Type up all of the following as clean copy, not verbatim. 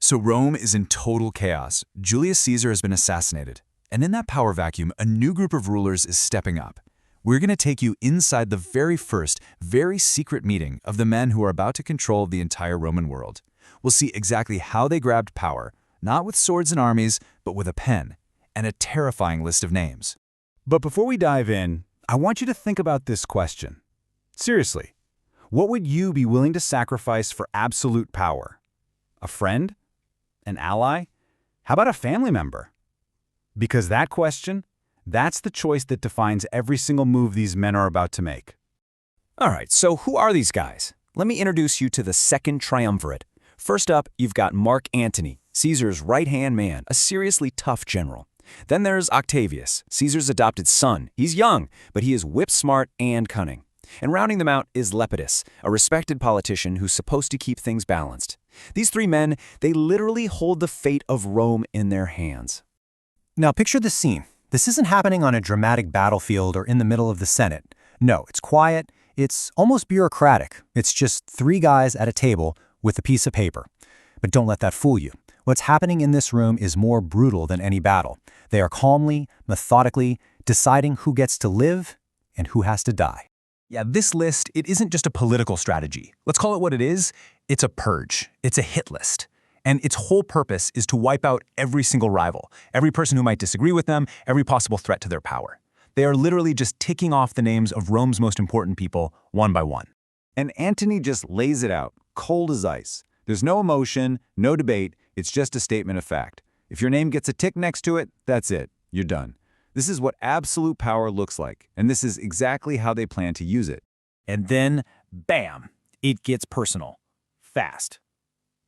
So Rome is in total chaos. Julius Caesar has been assassinated. And in that power vacuum, a new group of rulers is stepping up. We're going to take you inside the very first, very secret meeting of the men who are about to control the entire Roman world. We'll see exactly how they grabbed power, not with swords and armies, but with a pen, and a terrifying list of names. But before we dive in, I want you to think about this question. Seriously, what would you be willing to sacrifice for absolute power? A friend? An ally? How about a family member? Because that question, that's the choice that defines every single move these men are about to make. All right, so who are these guys? Let me introduce you to the second triumvirate. First up, you've got Mark Antony, Caesar's right-hand man, a seriously tough general. Then there's Octavius, Caesar's adopted son. He's young, but he is whip-smart and cunning. And rounding them out is Lepidus, a respected politician who's supposed to keep things balanced. These three men, they literally hold the fate of Rome in their hands. Now picture this scene. This isn't happening on a dramatic battlefield or in the middle of the Senate. No, it's quiet, it's almost bureaucratic. It's just three guys at a table with a piece of paper. But don't let that fool you. What's happening in this room is more brutal than any battle. They are calmly, methodically, deciding who gets to live and who has to die. Yeah, this list, it isn't just a political strategy. Let's call it what it is. It's a purge. It's a hit list. And its whole purpose is to wipe out every single rival, every person who might disagree with them, every possible threat to their power. They are literally just ticking off the names of Rome's most important people one by one. And Antony just lays it out, cold as ice. There's no emotion, no debate, it's just a statement of fact. If your name gets a tick next to it, that's it. You're done. This is what absolute power looks like, and this is exactly how they plan to use it. And then, bam, it gets personal. Fast.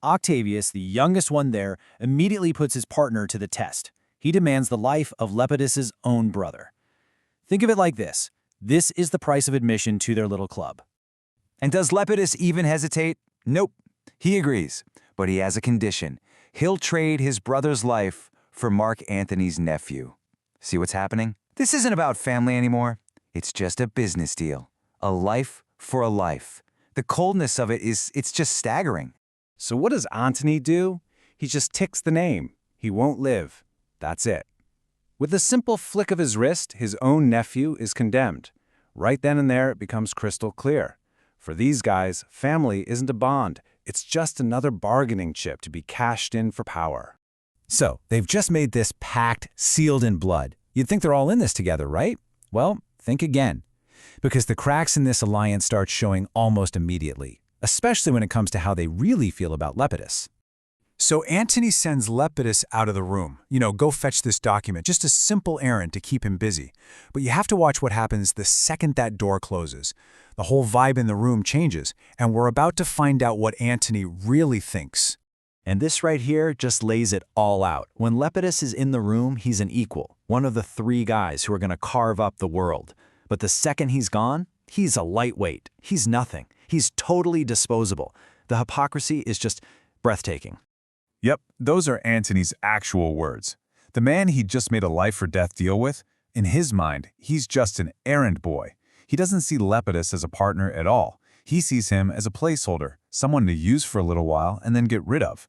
Octavius, the youngest one there, immediately puts his partner to the test. He demands the life of Lepidus's own brother. Think of it like this. This is the price of admission to their little club. And does Lepidus even hesitate? Nope. He agrees, but he has a condition. He'll trade his brother's life for Mark Antony's nephew. See what's happening? This isn't about family anymore. It's just a business deal. A life for a life. The coldness of it it's just staggering. So what does Antony do? He just ticks the name. He won't live. That's it. With a simple flick of his wrist, his own nephew is condemned. Right then and there, it becomes crystal clear. For these guys, family isn't a bond. It's just another bargaining chip to be cashed in for power. So, they've just made this pact sealed in blood. You'd think they're all in this together, right? Well, think again. Because the cracks in this alliance start showing almost immediately, especially when it comes to how they really feel about Lepidus. So Antony sends Lepidus out of the room. Go fetch this document, just a simple errand to keep him busy. But you have to watch what happens the second that door closes. The whole vibe in the room changes, and we're about to find out what Antony really thinks. And this right here just lays it all out. When Lepidus is in the room, he's an equal, one of the three guys who are going to carve up the world. But the second he's gone, he's a lightweight. He's nothing. He's totally disposable. The hypocrisy is just breathtaking. Yep, those are Antony's actual words. The man he just made a life-or-death deal with, in his mind, he's just an errand boy. He doesn't see Lepidus as a partner at all. He sees him as a placeholder, someone to use for a little while and then get rid of.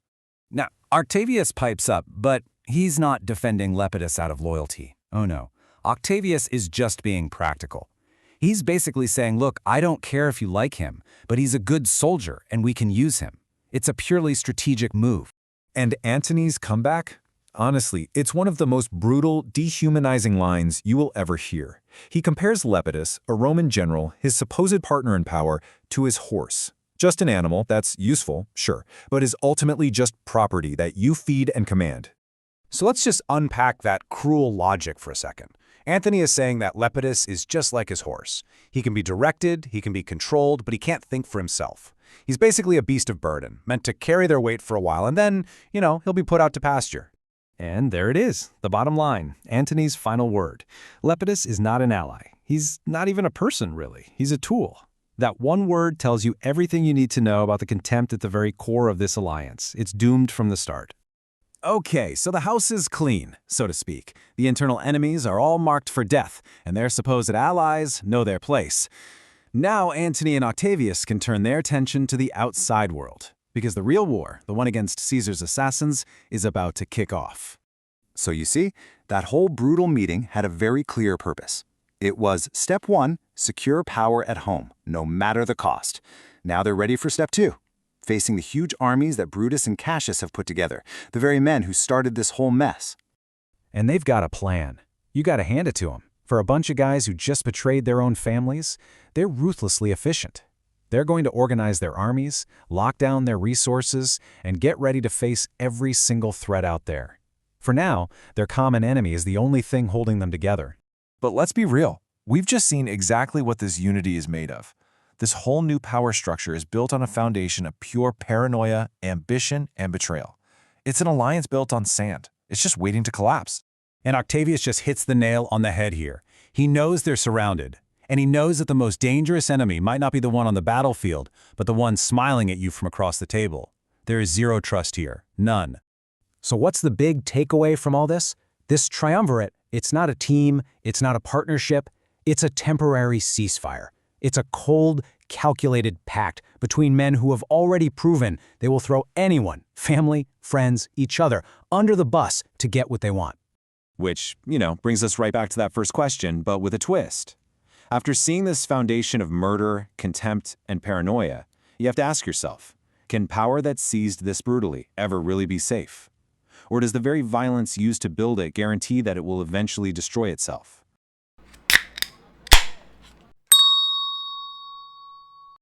Now, Octavius pipes up, but he's not defending Lepidus out of loyalty. Oh no, Octavius is just being practical. He's basically saying, look, I don't care if you like him, but he's a good soldier and we can use him. It's a purely strategic move. And Antony's comeback? Honestly, it's one of the most brutal, dehumanizing lines you will ever hear. He compares Lepidus, a Roman general, his supposed partner in power, to his horse. Just an animal that's useful, sure, but is ultimately just property that you feed and command. So let's just unpack that cruel logic for a second. Antony is saying that Lepidus is just like his horse. He can be directed, he can be controlled, but he can't think for himself. He's basically a beast of burden, meant to carry their weight for a while, and then, he'll be put out to pasture. And there it is, the bottom line, Antony's final word. Lepidus is not an ally. He's not even a person, really. He's a tool. That one word tells you everything you need to know about the contempt at the very core of this alliance. It's doomed from the start. Okay, so the house is clean, so to speak. The internal enemies are all marked for death, and their supposed allies know their place. Now Antony and Octavius can turn their attention to the outside world. Because the real war, the one against Caesar's assassins, is about to kick off. So you see, that whole brutal meeting had a very clear purpose. It was step 1, secure power at home, no matter the cost. Now they're ready for step 2, facing the huge armies that Brutus and Cassius have put together, the very men who started this whole mess. And they've got a plan. You gotta hand it to them. For a bunch of guys who just betrayed their own families, they're ruthlessly efficient. They're going to organize their armies, lock down their resources, and get ready to face every single threat out there. For now, their common enemy is the only thing holding them together. But let's be real. We've just seen exactly what this unity is made of. This whole new power structure is built on a foundation of pure paranoia, ambition, and betrayal. It's an alliance built on sand. It's just waiting to collapse. And Octavius just hits the nail on the head here. He knows they're surrounded. And he knows that the most dangerous enemy might not be the one on the battlefield, but the one smiling at you from across the table. There is zero trust here. None. So what's the big takeaway from all this? This triumvirate, it's not a team, it's not a partnership, it's a temporary ceasefire. It's a cold, calculated pact between men who have already proven they will throw anyone, family, friends, each other, under the bus to get what they want. Which, brings us right back to that first question, but with a twist. After seeing this foundation of murder, contempt, and paranoia, you have to ask yourself, can power that seized this brutally ever really be safe? Or does the very violence used to build it guarantee that it will eventually destroy itself?